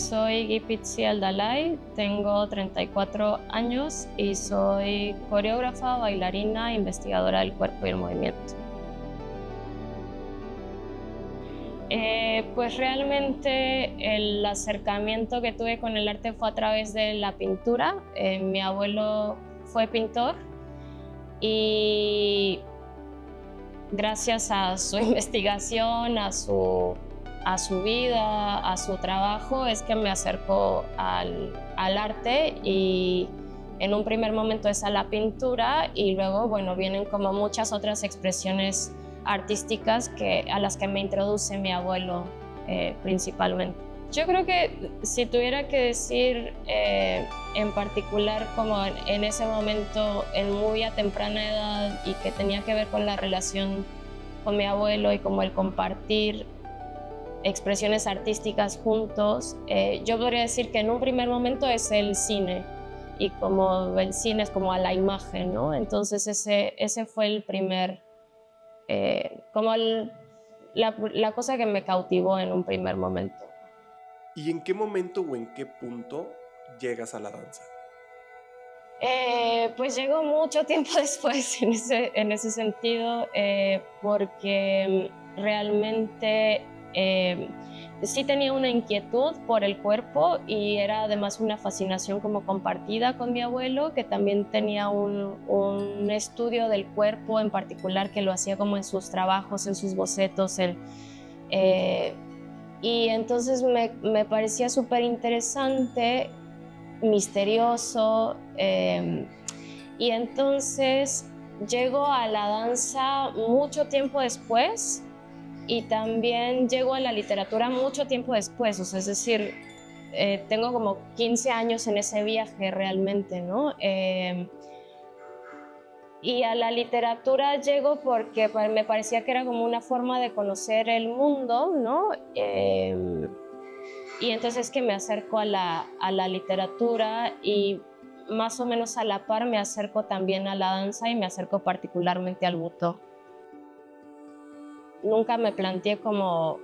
soy Gipitzi Aldalay, tengo 34 años y soy coreógrafa, bailarina, investigadora del cuerpo y el movimiento. Pues realmente el acercamiento que tuve con el arte fue a través de la pintura. Mi abuelo fue pintor y gracias a su investigación, a su vida, a su trabajo, es que me acercó al arte, y en un primer momento es a la pintura y luego, bueno, vienen como muchas otras expresiones artísticas a las que me introduce mi abuelo principalmente. Yo creo que si tuviera que decir en particular como en ese momento, en muy a temprana edad, y que tenía que ver con la relación con mi abuelo y como el compartir expresiones artísticas juntos, yo podría decir que en un primer momento es el cine, y como el cine es como a la imagen, ¿no? Entonces ese fue el primer, como la cosa que me cautivó en un primer momento. ¿Y en qué momento o en qué punto llegas a la danza? Pues llegó mucho tiempo después en ese sentido, porque realmente sí tenía una inquietud por el cuerpo, y era además una fascinación como compartida con mi abuelo, que también tenía un estudio del cuerpo en particular que lo hacía como en sus trabajos, en sus bocetos. Y entonces me parecía súper interesante, misterioso, y entonces llego a la danza mucho tiempo después, y también llego a la literatura mucho tiempo después, o sea, es decir, tengo como 15 años en ese viaje realmente, ¿no? Y a la literatura llego porque me parecía que era como una forma de conocer el mundo, ¿no? Y entonces que me acerco a la literatura, y más o menos a la par me acerco también a la danza, y me acerco particularmente al Butoh. Nunca me planteé como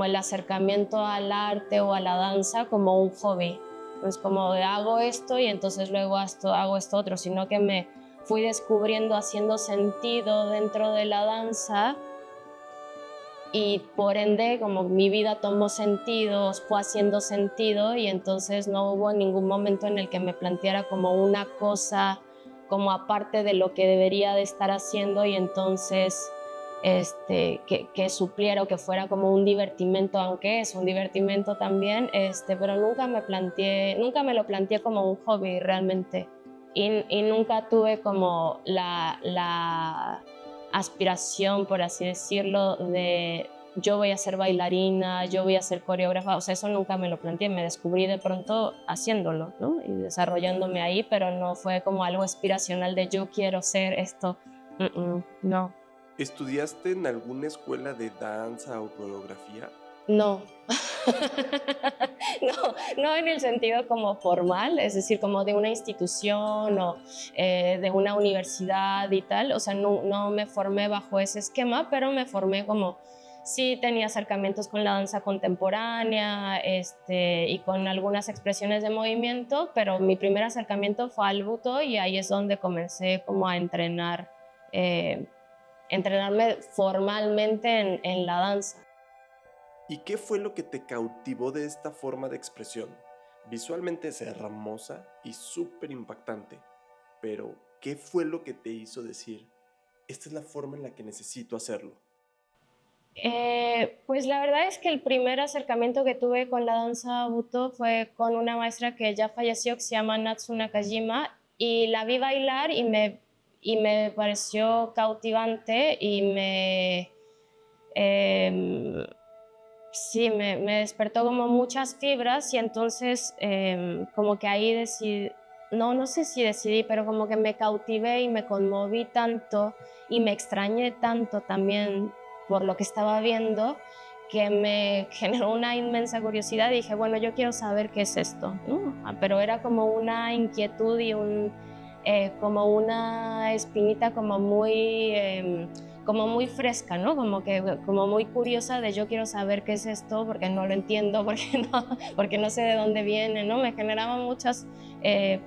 el acercamiento al arte o a la danza como un hobby. Pues como de hago esto y entonces luego hago esto otro, sino que me fui descubriendo, haciendo sentido dentro de la danza, y por ende como mi vida tomó sentido, fue haciendo sentido, y entonces no hubo ningún momento en el que me planteara como una cosa como aparte de lo que debería de estar haciendo, y entonces que supliera o que fuera como un divertimento, aunque es un divertimento también, pero nunca me lo planteé como un hobby realmente, y nunca tuve como la aspiración, por así decirlo, de yo voy a ser bailarina, yo voy a ser coreógrafa, o sea, eso nunca me lo planteé, me descubrí de pronto haciéndolo, ¿no? Y desarrollándome ahí, pero no fue como algo aspiracional de yo quiero ser esto, no. ¿Estudiaste en alguna escuela de danza o coreografía? No. No en el sentido como formal, es decir, como de una institución o de una universidad y tal, o sea, no me formé bajo ese esquema, pero me formé como, sí tenía acercamientos con la danza contemporánea, y con algunas expresiones de movimiento, pero mi primer acercamiento fue al Butoh, y ahí es donde comencé como a entrenarme formalmente en la danza. ¿Y qué fue lo que te cautivó de esta forma de expresión? Visualmente es hermosa y súper impactante, pero ¿qué fue lo que te hizo decir, esta es la forma en la que necesito hacerlo? Pues la verdad es que el primer acercamiento que tuve con la danza Butoh fue con una maestra que ya falleció, que se llama Natsu Nakajima, y la vi bailar y me pareció cautivante, y sí, me despertó como muchas fibras, y entonces como que ahí decidí, no sé si decidí, pero como que me cautivé y me conmoví tanto y me extrañé tanto también por lo que estaba viendo, que me generó una inmensa curiosidad, y dije, bueno, yo quiero saber qué es esto, ¿no? Pero era como una inquietud y como una espinita como muy como muy fresca, ¿no? Como muy curiosa de yo quiero saber qué es esto porque no lo entiendo, porque no sé de dónde viene, ¿no? Me generaban muchas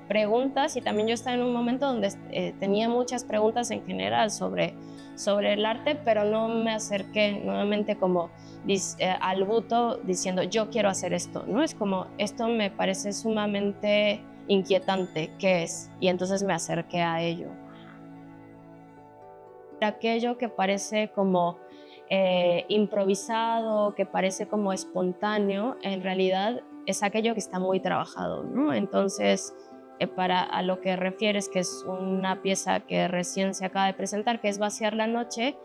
preguntas y también yo estaba en un momento donde tenía muchas preguntas en general sobre el arte, pero no me acerqué nuevamente como al buto diciendo yo quiero hacer esto, ¿no? Es como esto me parece sumamente inquietante, ¿qué es? Y entonces me acerqué a ello. Aquello que parece como improvisado, que parece como espontáneo, en realidad es aquello que está muy trabajado, ¿no? Entonces, para a lo que refieres, que es una pieza que recién se acaba de presentar, que es Vaciar la Noche,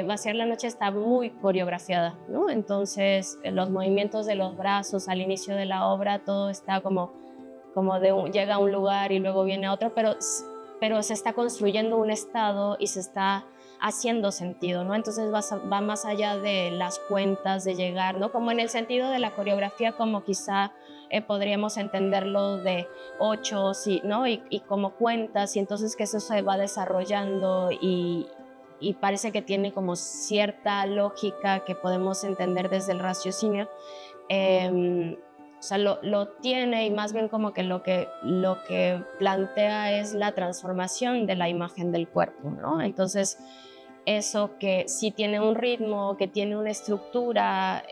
Vaciar la Noche está muy coreografiada, ¿no? Entonces, los movimientos de los brazos al inicio de la obra, todo está llega a un lugar y luego viene a otro, pero se está construyendo un estado y se está haciendo sentido, ¿no? Entonces va más allá de las cuentas, de llegar, ¿no? Como en el sentido de la coreografía, como quizá podríamos entenderlo de ocho, sí, ¿no? Y como cuentas, y entonces que eso se va desarrollando y parece que tiene como cierta lógica que podemos entender desde el raciocinio. O sea, lo tiene y más bien como que lo que plantea es la transformación de la imagen del cuerpo, ¿no? Entonces, eso que sí tiene un ritmo, que tiene una estructura,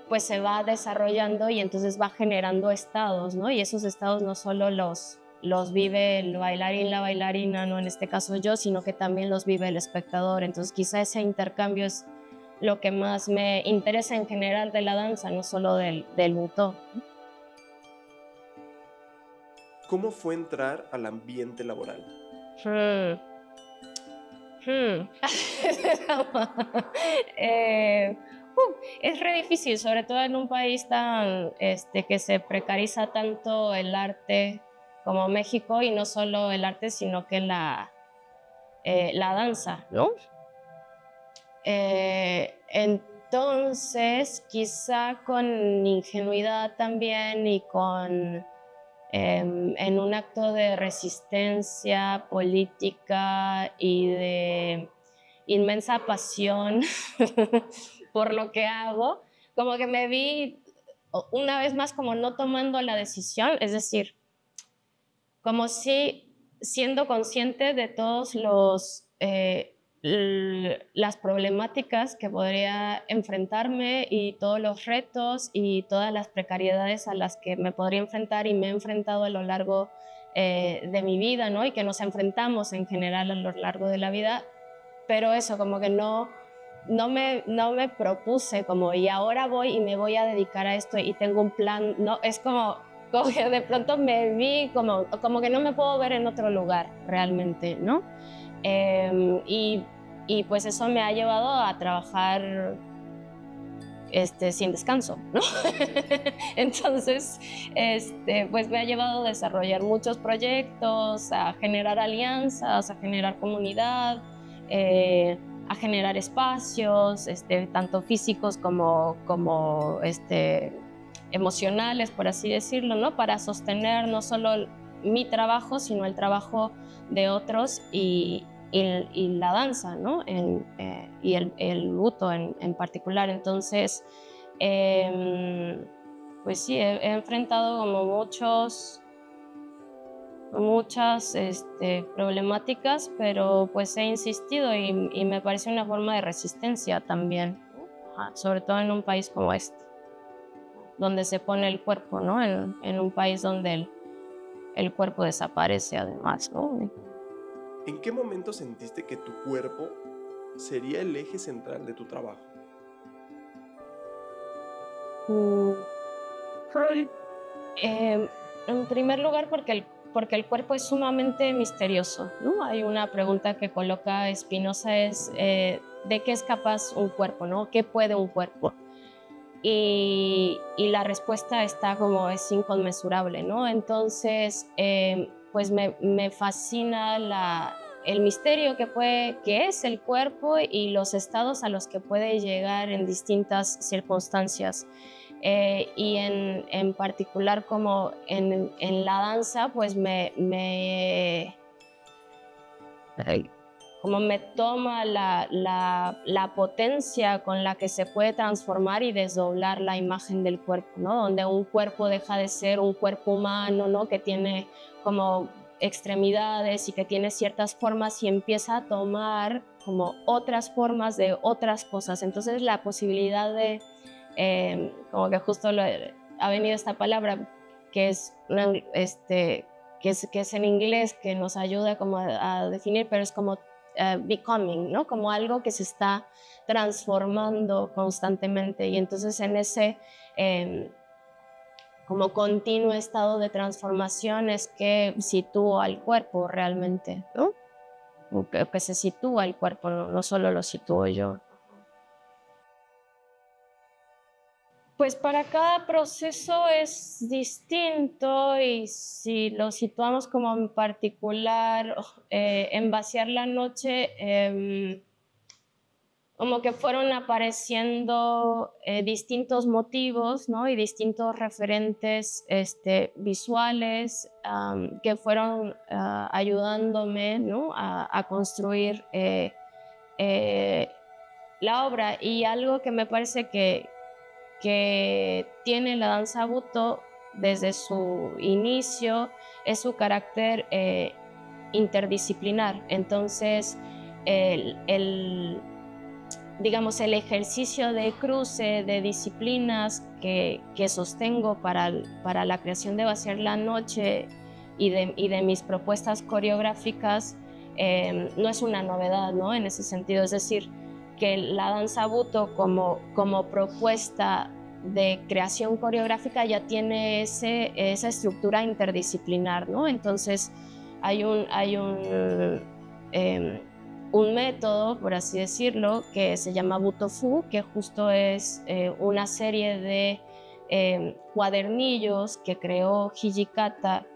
pues se va desarrollando y entonces va generando estados, ¿no? Y esos estados no solo los vive el bailarín, la bailarina, ¿no? En este caso yo, sino que también los vive el espectador. Entonces, quizá ese intercambio es lo que más me interesa en general de la danza, no solo del buto. ¿Cómo fue entrar al ambiente laboral? Hmm. Eh, es re difícil, sobre todo en un país tan que se precariza tanto el arte como México, y no solo el arte, sino que la danza, ¿no? Entonces, quizá con ingenuidad también y en un acto de resistencia política y de inmensa pasión por lo que hago, como que me vi una vez más como no tomando la decisión, es decir, como si siendo consciente de todos las problemáticas que podría enfrentarme y todos los retos y todas las precariedades a las que me podría enfrentar y me he enfrentado a lo largo de mi vida, ¿no? Y que nos enfrentamos en general a lo largo de la vida, pero eso, como que no me propuse como y ahora voy y me voy a dedicar a esto y tengo un plan, no, es como que de pronto me vi como que no me puedo ver en otro lugar realmente, ¿no? Y pues eso me ha llevado a trabajar sin descanso, ¿no? Entonces, pues me ha llevado a desarrollar muchos proyectos, a generar alianzas, a generar comunidad, a generar espacios, tanto físicos como emocionales, por así decirlo, ¿no? Para sostener no solo mi trabajo, sino el trabajo de otros y la danza, ¿no? Y el buto en particular. Entonces, pues sí, he enfrentado como muchas problemáticas, pero pues he insistido y me parece una forma de resistencia también, sobre todo en un país como este, donde se pone el cuerpo, ¿no? En un país donde el cuerpo desaparece además, ¿no? ¿En qué momento sentiste que tu cuerpo sería el eje central de tu trabajo? En primer lugar, porque el cuerpo es sumamente misterioso, ¿no? Hay una pregunta que coloca Spinoza, es ¿de qué es capaz un cuerpo, ¿no? ¿Qué puede un cuerpo? Y la respuesta es inconmensurable, ¿no? Entonces, pues me fascina el misterio que es el cuerpo y los estados a los que puede llegar en distintas circunstancias. Y en particular como en la danza, pues como me toma la potencia con la que se puede transformar y desdoblar la imagen del cuerpo, ¿no? Donde un cuerpo deja de ser un cuerpo humano, ¿no? Que tiene como extremidades y que tiene ciertas formas y empieza a tomar como otras formas de otras cosas. Entonces la posibilidad de, como que justo ha venido esta palabra que es, que es en inglés, que nos ayuda como a definir, pero es como becoming, ¿no? Como algo que se está transformando constantemente, y entonces en ese como continuo estado de transformación es que sitúo al cuerpo realmente, ¿no? O que se sitúa el cuerpo, no solo lo sitúo yo. Pues para cada proceso es distinto, y si lo situamos como en particular, en Vaciar la Noche, como que fueron apareciendo distintos motivos, ¿no? Y distintos referentes visuales que fueron ayudándome, ¿no? a construir la obra. Y algo que me parece que tiene la danza Butoh desde su inicio es su carácter interdisciplinar. Entonces, digamos, el ejercicio de cruce de disciplinas que sostengo para la creación de Vaciar la Noche y de mis propuestas coreográficas no es una novedad, ¿no? En ese sentido, es decir, que la danza Butoh como propuesta de creación coreográfica ya tiene esa estructura interdisciplinar, ¿no? Entonces hay un método, por así decirlo, que se llama Butoh Fu, que justo es una serie de cuadernillos que creó Hijikata,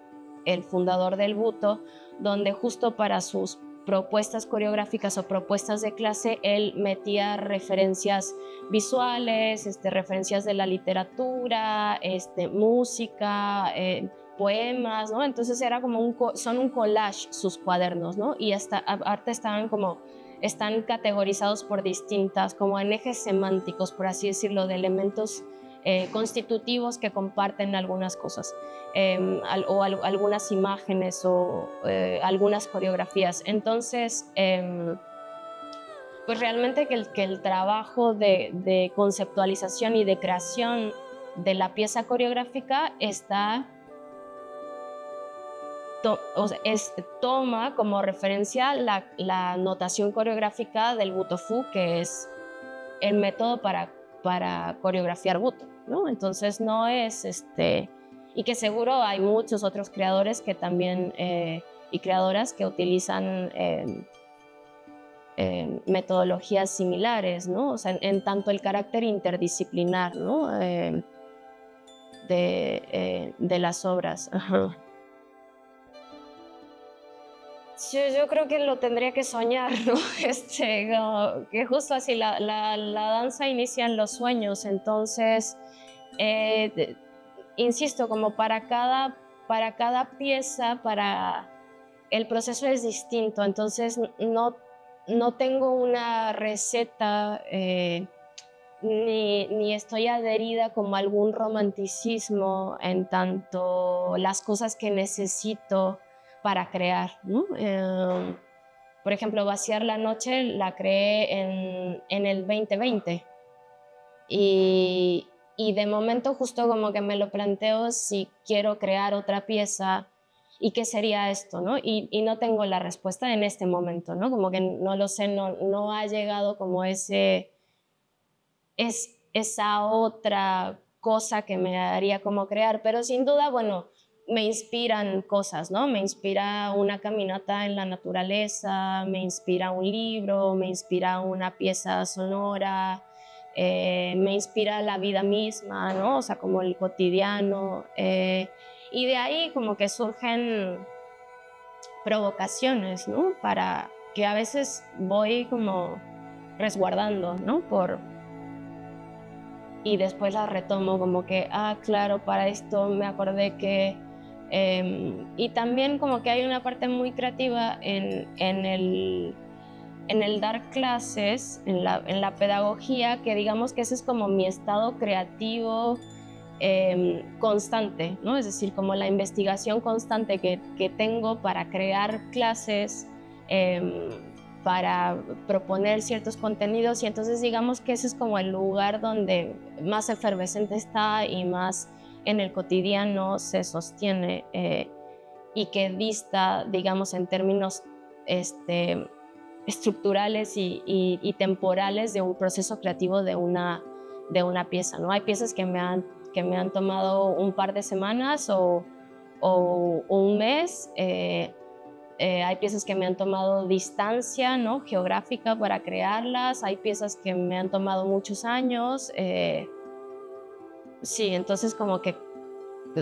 el fundador del Butoh, donde justo para sus propuestas coreográficas o propuestas de clase él metía referencias visuales, referencias de la literatura, música, poemas, ¿no? Entonces era como son un collage sus cuadernos, ¿no? Y hasta aparte están categorizados por distintas, como en ejes semánticos, por así decirlo, de elementos constitutivos que comparten algunas cosas, algunas imágenes o algunas coreografías. Entonces, pues realmente que el trabajo de conceptualización y de creación de la pieza coreográfica toma como referencia la notación coreográfica del Butoh Fu, que es el método para coreografiar Butoh, ¿no? Entonces no es y que seguro hay muchos otros creadores que también y creadoras que utilizan metodologías similares, ¿no? O sea, en tanto el carácter interdisciplinar, ¿no? De las obras. Ajá. Yo creo que lo tendría que soñar, ¿no? Que justo así la danza inicia en los sueños. Entonces, insisto, como para cada pieza, el proceso es distinto. Entonces no tengo una receta ni estoy adherida como a algún romanticismo en tanto las cosas que necesito para crear, ¿no? Por ejemplo, Vaciar la Noche la creé en el 2020 y de momento justo como que me lo planteo si quiero crear otra pieza y qué sería esto, ¿no? Y no tengo la respuesta en este momento, ¿no? Como que no lo sé, no ha llegado como esa otra cosa que me haría como crear, pero sin duda, bueno, me inspiran cosas, ¿no? Me inspira una caminata en la naturaleza, me inspira un libro, me inspira una pieza sonora, me inspira la vida misma, ¿no? O sea, como el cotidiano. Y de ahí como que surgen provocaciones, ¿no? Para que a veces voy como resguardando, ¿no? Y después las retomo como que, claro, para esto me acordé que... y también como que hay una parte muy creativa en el en el dar clases, en la pedagogía, que digamos que ese es como mi estado creativo constante, ¿no? Es decir, como la investigación constante que tengo para crear clases, para proponer ciertos contenidos, y entonces digamos que ese es como el lugar donde más efervescente está y más en el cotidiano se sostiene, y que dista, digamos, en términos estructurales y temporales de un proceso creativo de una pieza, ¿no? Hay piezas que me han tomado un par de semanas o un mes. Hay piezas que me han tomado distancia, ¿no? Geográfica para crearlas. Hay piezas que me han tomado muchos años. Sí, entonces como que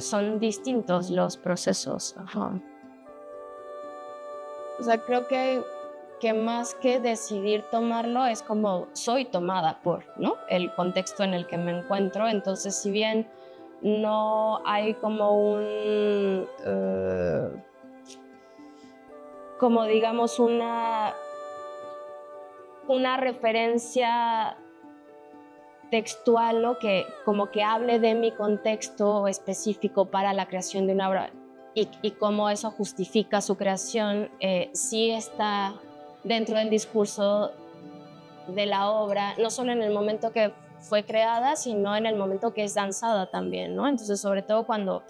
son distintos los procesos. Ajá. O sea, creo que más que decidir tomarlo es como soy tomada por, ¿no? El contexto en el que me encuentro. Entonces, si bien no hay como como digamos una referencia textual, ¿no? Que como que hable de mi contexto específico para la creación de una obra y cómo eso justifica su creación, sí está dentro del discurso de la obra, no solo en el momento que fue creada, sino en el momento que es danzada también, ¿no? Entonces, sobre todo cuando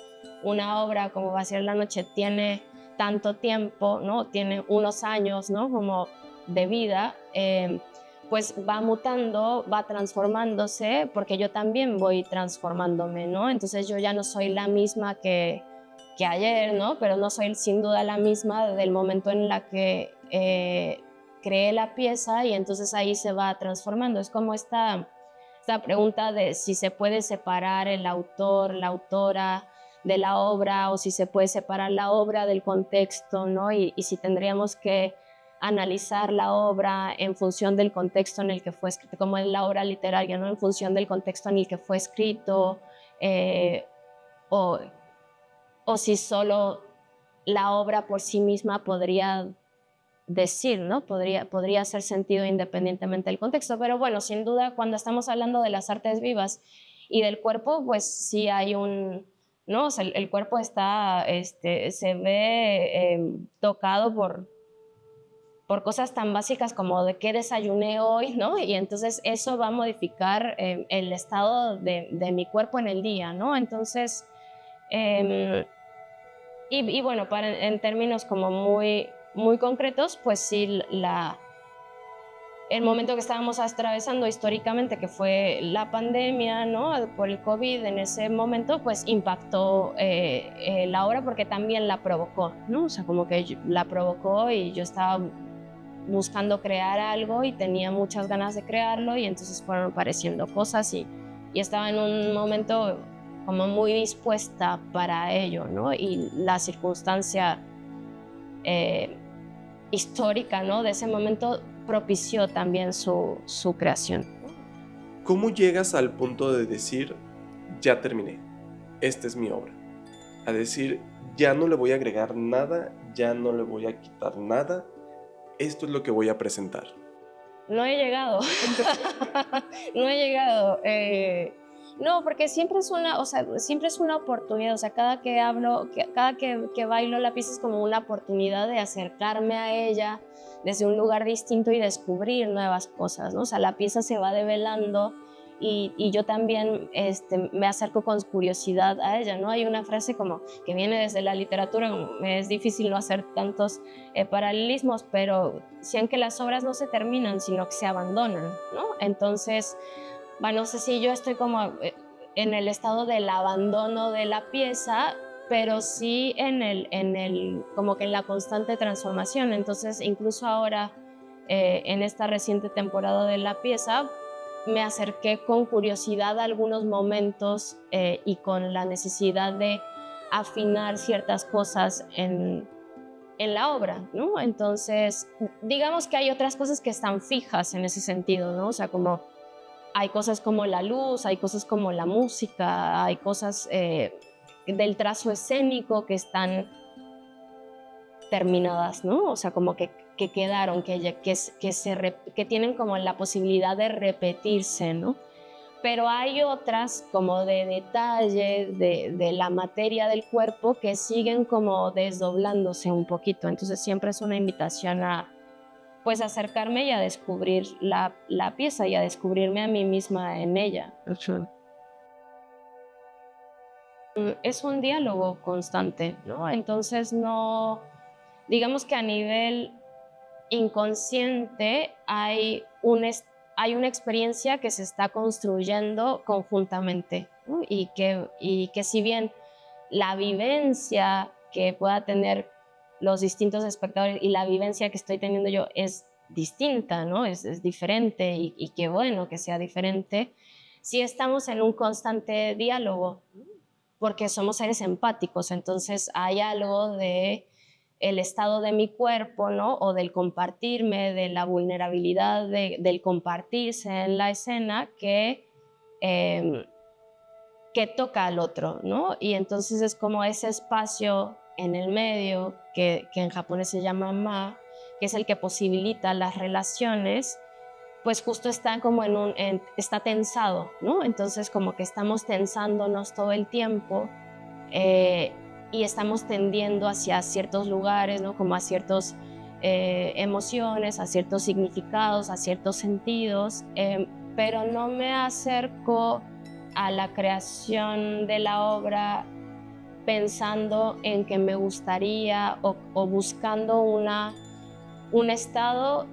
una obra como Va a ser la noche tiene tanto tiempo, ¿no? Tiene unos años, ¿no? Como de vida, pues va mutando, va transformándose, porque yo también voy transformándome, ¿no? Entonces yo ya no soy la misma que ayer, ¿no? Pero no soy sin duda la misma del momento en la que creé la pieza, y entonces ahí se va transformando. Es como esta pregunta de si se puede separar el autor, la autora de la obra, o si se puede separar la obra del contexto, ¿no? Y si tendríamos que analizar la obra en función del contexto en el que fue escrito, como es la obra literaria, ¿no? En función del contexto en el que fue escrito, o si solo la obra por sí misma podría decir, ¿no? Podría hacer sentido independientemente del contexto. Pero bueno, sin duda, cuando estamos hablando de las artes vivas y del cuerpo, pues sí hay ¿no? O sea, el cuerpo está, se ve tocado por cosas tan básicas como de qué desayuné hoy, ¿no? Y entonces eso va a modificar el estado de mi cuerpo en el día, ¿no? Entonces, y bueno, en términos como muy, muy concretos, pues sí, el momento que estábamos atravesando históricamente, que fue la pandemia, ¿no? Por el COVID, en ese momento, pues impactó la obra porque también la provocó, ¿no? O sea, como que la provocó y yo estaba buscando crear algo y tenía muchas ganas de crearlo, y entonces fueron apareciendo cosas y estaba en un momento como muy dispuesta para ello, ¿no? Y la circunstancia histórica, ¿no? De ese momento propició también su creación. ¿Cómo llegas al punto de decir, ya terminé, esta es mi obra? A decir, ya no le voy a agregar nada, ya no le voy a quitar nada, esto es lo que voy a presentar. No he llegado, no he llegado. No, porque siempre es una oportunidad. O sea, cada que hablo, cada que bailo la pieza es como una oportunidad de acercarme a ella desde un lugar distinto y descubrir nuevas cosas, ¿no? O sea, la pieza se va develando y yo también me acerco con curiosidad a ella, ¿no? Hay una frase como que viene desde la literatura, como, es difícil no hacer tantos paralelismos, pero decían que las obras no se terminan, sino que se abandonan, ¿no? Entonces, bueno, no sé si yo estoy como en el estado del abandono de la pieza, pero sí como que en la constante transformación. Entonces, incluso ahora, en esta reciente temporada de la pieza, me acerqué con curiosidad a algunos momentos y con la necesidad de afinar ciertas cosas en la obra, ¿no? Entonces, digamos que hay otras cosas que están fijas en ese sentido, ¿no? O sea, como hay cosas como la luz, hay cosas como la música, hay cosas del trazo escénico que están terminadas, ¿no? O sea, como que que quedaron, que tienen como la posibilidad de repetirse, ¿no? Pero hay otras como de detalles de la materia del cuerpo que siguen como desdoblándose un poquito. Entonces siempre es una invitación a pues acercarme y a descubrir la pieza y a descubrirme a mí misma en ella. Es un diálogo constante, ¿no? Entonces no, digamos que a nivel inconsciente hay una experiencia que se está construyendo conjuntamente, ¿no? Y que si bien la vivencia que pueda tener los distintos espectadores y la vivencia que estoy teniendo yo es distinta, ¿no? Es diferente y qué bueno que sea diferente, sí estamos en un constante diálogo porque somos seres empáticos, entonces hay algo de el estado de mi cuerpo, ¿no? O del compartirme, de la vulnerabilidad del compartirse en la escena eh, que toca al otro, ¿no? Y entonces es como ese espacio en el medio, que en japonés se llama ma, que es el que posibilita las relaciones, pues justo está como está tensado, ¿no? Entonces como que estamos tensándonos todo el tiempo eh, y estamos tendiendo hacia ciertos lugares, ¿no? Como a ciertas emociones, a ciertos significados, a ciertos sentidos, pero no me acerco a la creación de la obra pensando en que me gustaría o buscando un estado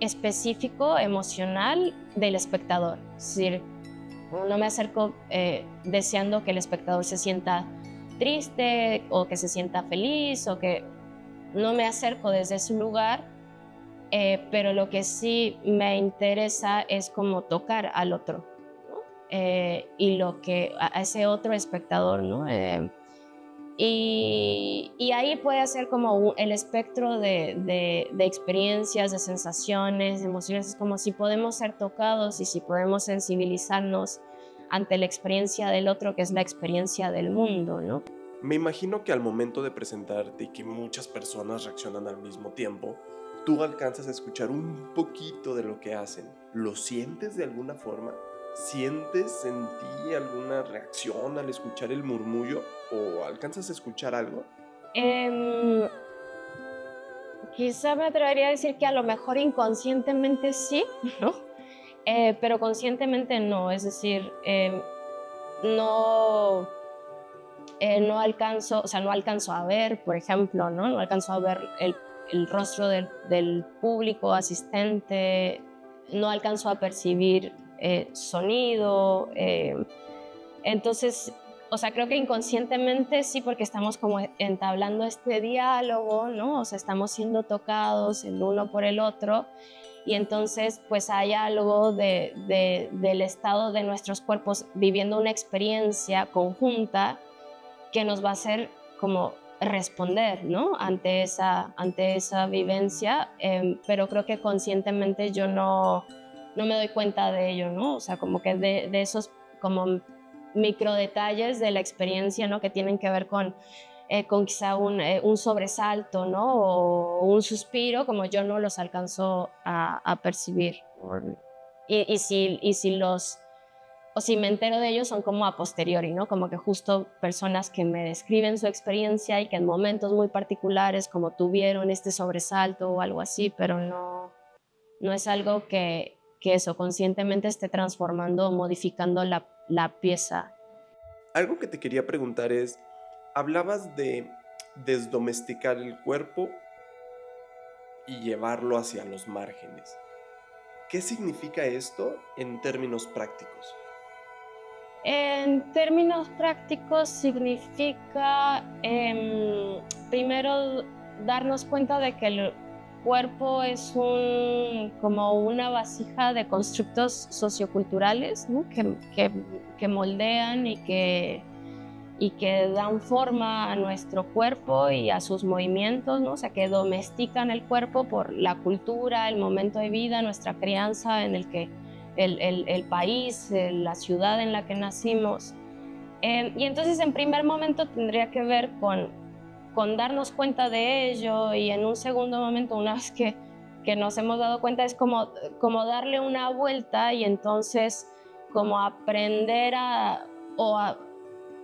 específico emocional del espectador. Es decir, no me acerco deseando que el espectador se sienta triste o que se sienta feliz o que no me acerco desde ese lugar, pero lo que sí me interesa es como tocar al otro, ¿no? Y a ese otro espectador, ¿no? Y ahí puede ser como el espectro de experiencias, de sensaciones, de emociones, es como si podemos ser tocados y si podemos sensibilizarnos ante la experiencia del otro, que es la experiencia del mundo, ¿no? Me imagino que al momento de presentarte y que muchas personas reaccionan al mismo tiempo, tú alcanzas a escuchar un poquito de lo que hacen. ¿Lo sientes de alguna forma? ¿Sientes en ti alguna reacción al escuchar el murmullo o alcanzas a escuchar algo? Em, Quizá me atrevería a decir que a lo mejor inconscientemente sí, ¿no? Pero conscientemente no, es decir, no, no alcanzo, o sea, no alcanzo a ver, por ejemplo, ¿no? No alcanzo a ver el rostro del público asistente, no alcanzo a percibir sonido, entonces, o sea, creo que inconscientemente sí, porque estamos como entablando este diálogo, ¿no? O sea, estamos siendo tocados el uno por el otro y entonces pues hay algo del estado de nuestros cuerpos viviendo una experiencia conjunta que nos va a hacer como responder, ¿no? Ante esa vivencia, pero creo que conscientemente yo no me doy cuenta de ello, ¿no? O sea, como que de esos como micro detalles de la experiencia, ¿no? Que tienen que ver con quizá un sobresalto, ¿no? O un suspiro, como yo no los alcanzo a percibir. Y si me entero de ellos son como a posteriori, ¿no? Como que justo personas que me describen su experiencia y que en momentos muy particulares como tuvieron este sobresalto o algo así, pero no es algo que eso conscientemente esté transformando o modificando la pieza. Algo que te quería preguntar es, hablabas de desdomesticar el cuerpo y llevarlo hacia los márgenes. ¿Qué significa esto en términos prácticos? En términos prácticos significa primero darnos cuenta de que el cuerpo es como una vasija de constructos socioculturales, ¿no? que moldean y que dan forma a nuestro cuerpo y a sus movimientos, ¿no? O sea, que domestican el cuerpo por la cultura, el momento de vida, nuestra crianza en el que el país, la ciudad en la que nacimos. Y entonces en primer momento tendría que ver con darnos cuenta de ello y en un segundo momento, una vez que que nos hemos dado cuenta es como darle una vuelta y entonces como aprender a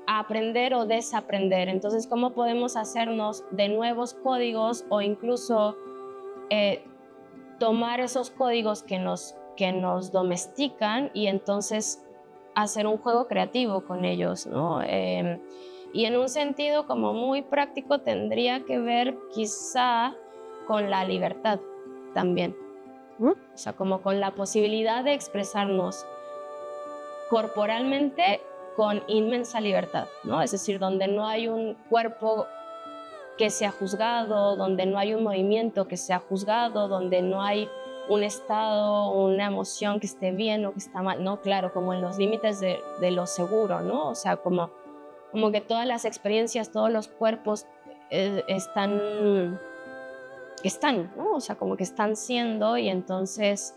aprender o desaprender. Entonces, ¿cómo podemos hacernos de nuevos códigos o incluso tomar esos códigos que nos domestican y entonces hacer un juego creativo con ellos, ¿no? Y en un sentido como muy práctico tendría que ver quizá con la libertad también, ¿no? O sea, como con la posibilidad de expresarnos corporalmente con inmensa libertad, ¿no? Es decir, donde no hay un cuerpo que sea juzgado, donde no hay un movimiento que sea juzgado, donde no hay un estado, una emoción que esté bien o que está mal, ¿no? Claro, como en los límites de lo seguro, ¿no? O sea, como que todas las experiencias, todos los cuerpos están, ¿no? O sea, como que están siendo y entonces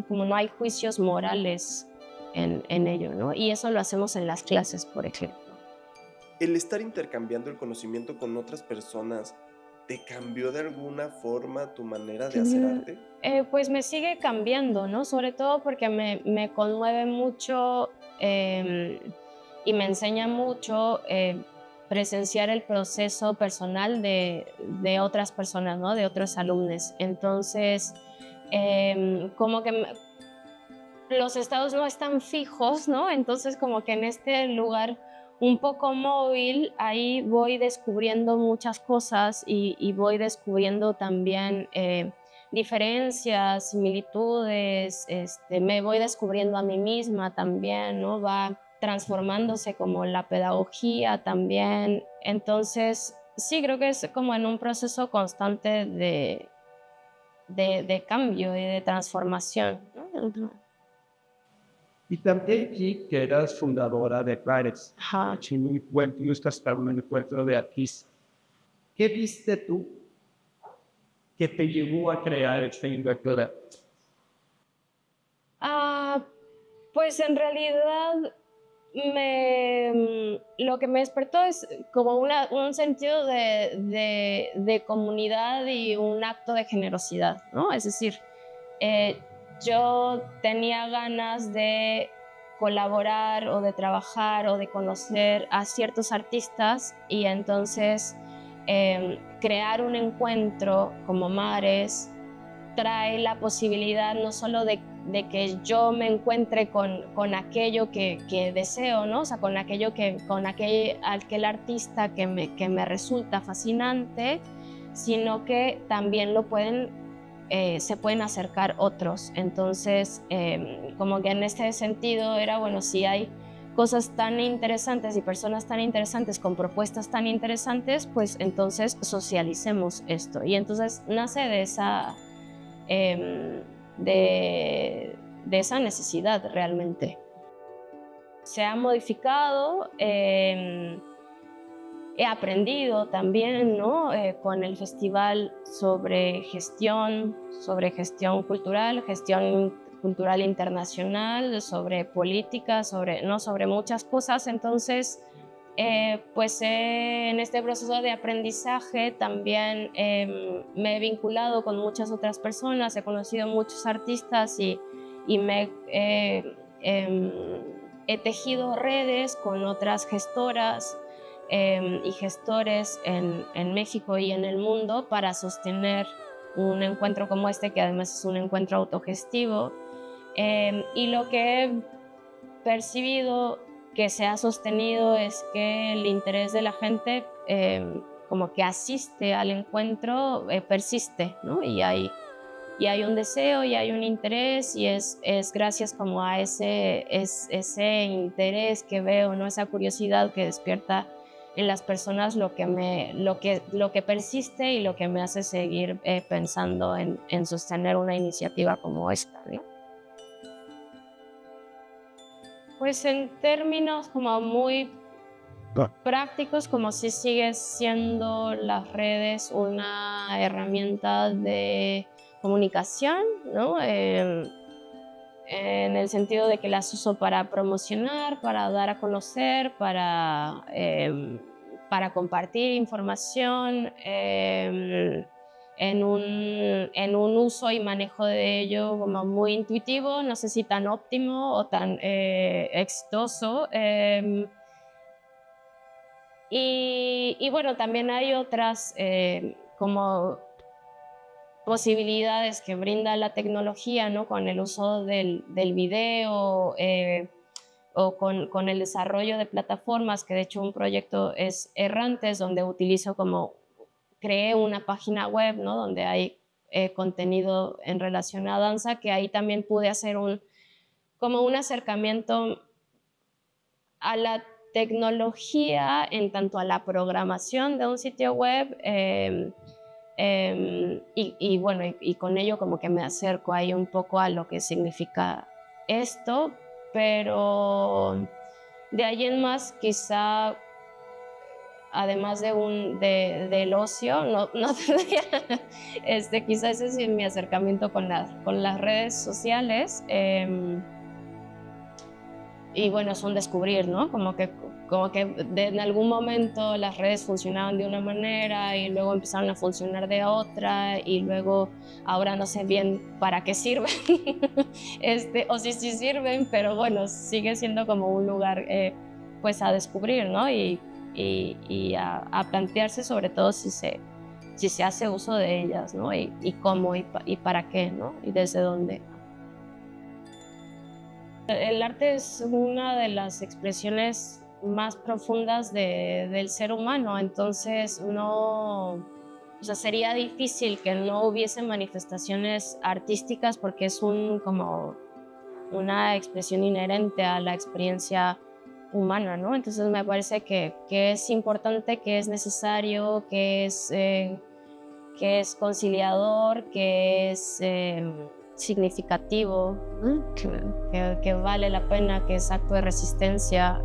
como no hay juicios morales en ello, ¿no? Y eso lo hacemos en las clases, por ejemplo. ¿El estar intercambiando el conocimiento con otras personas te cambió de alguna forma tu manera de hacer arte? Pues me sigue cambiando, ¿no? Sobre todo porque me conmueve mucho y me enseña mucho presenciar el proceso personal de otras personas, ¿no? De otros alumnos. Entonces, como que los estados no están fijos, ¿no? Entonces, como que en este lugar un poco móvil, ahí voy descubriendo muchas cosas y voy descubriendo también diferencias, similitudes, me voy descubriendo a mí misma también, ¿no? Va transformándose como la pedagogía también. Entonces, sí, creo que es como en un proceso constante de cambio y de transformación, ¿no? Y también vi que eras fundadora de Pares, Ajá. un encuentro, estás para un encuentro de artistas. ¿Qué viste tú que te llevó a crear este encuentro? Ah, pues en realidad lo que me despertó es como un sentido de comunidad y un acto de generosidad, ¿no? Es decir, eh, yo tenía ganas de colaborar o de trabajar o de conocer a ciertos artistas y entonces crear un encuentro como Mares trae la posibilidad no solo de que yo me encuentre con aquello que deseo, ¿no? O sea, con aquel artista que me resulta fascinante, sino que también se pueden acercar otros. Entonces, como que en este sentido era, bueno, si hay cosas tan interesantes y personas tan interesantes con propuestas tan interesantes, pues entonces socialicemos esto. Y entonces nace de esa de esa necesidad realmente. Se ha modificado, he aprendido también, ¿no? Con el festival sobre gestión cultural internacional, sobre política, sobre muchas cosas. Entonces, pues en este proceso de aprendizaje también me he vinculado con muchas otras personas, he conocido muchos artistas y he tejido redes con otras gestoras y gestores en México y en el mundo para sostener un encuentro como este, que además es un encuentro autogestivo. Y lo que he percibido que se ha sostenido es que el interés de la gente como que asiste al encuentro persiste, ¿no? Y hay un deseo y hay un interés y es gracias como a ese interés que veo, ¿no? Esa curiosidad que despierta en las personas lo que persiste y lo que me hace seguir pensando en sostener una iniciativa como esta, ¿no? Pues en términos como muy prácticos, como si sigue siendo las redes una herramienta de comunicación, ¿no? En el sentido de que las uso para promocionar, para dar a conocer, para compartir información, en un uso y manejo de ello como muy intuitivo, no sé si tan óptimo o tan exitoso. Y bueno, también hay otras como posibilidades que brinda la tecnología, ¿no? Con el uso del video o con el desarrollo de plataformas, que de hecho un proyecto es Errantes, donde creé una página web, ¿no? Donde hay contenido en relación a danza, que ahí también pude hacer como un acercamiento a la tecnología en tanto a la programación de un sitio web y bueno, y con ello como que me acerco ahí un poco a lo que significa esto, pero de ahí en más quizá, además del ocio, no tendría, quizá ese es mi acercamiento con las redes sociales. Y bueno, es un descubrir, ¿no? Como que en algún momento las redes funcionaban de una manera y luego empezaron a funcionar de otra y luego ahora no sé bien para qué sirven o si sí sirven, pero bueno, sigue siendo como un lugar pues a descubrir, ¿no? Y a plantearse sobre todo si se hace uso de ellas, ¿no? Y cómo y para qué, ¿no? Y desde dónde. El arte es una de las expresiones más profundas del ser humano, entonces o sea, sería difícil que no hubiese manifestaciones artísticas porque es como una expresión inherente a la experiencia humana, ¿no? Entonces me parece que es importante, que es necesario, que es conciliador, que es significativo, que vale la pena, que es acto de resistencia.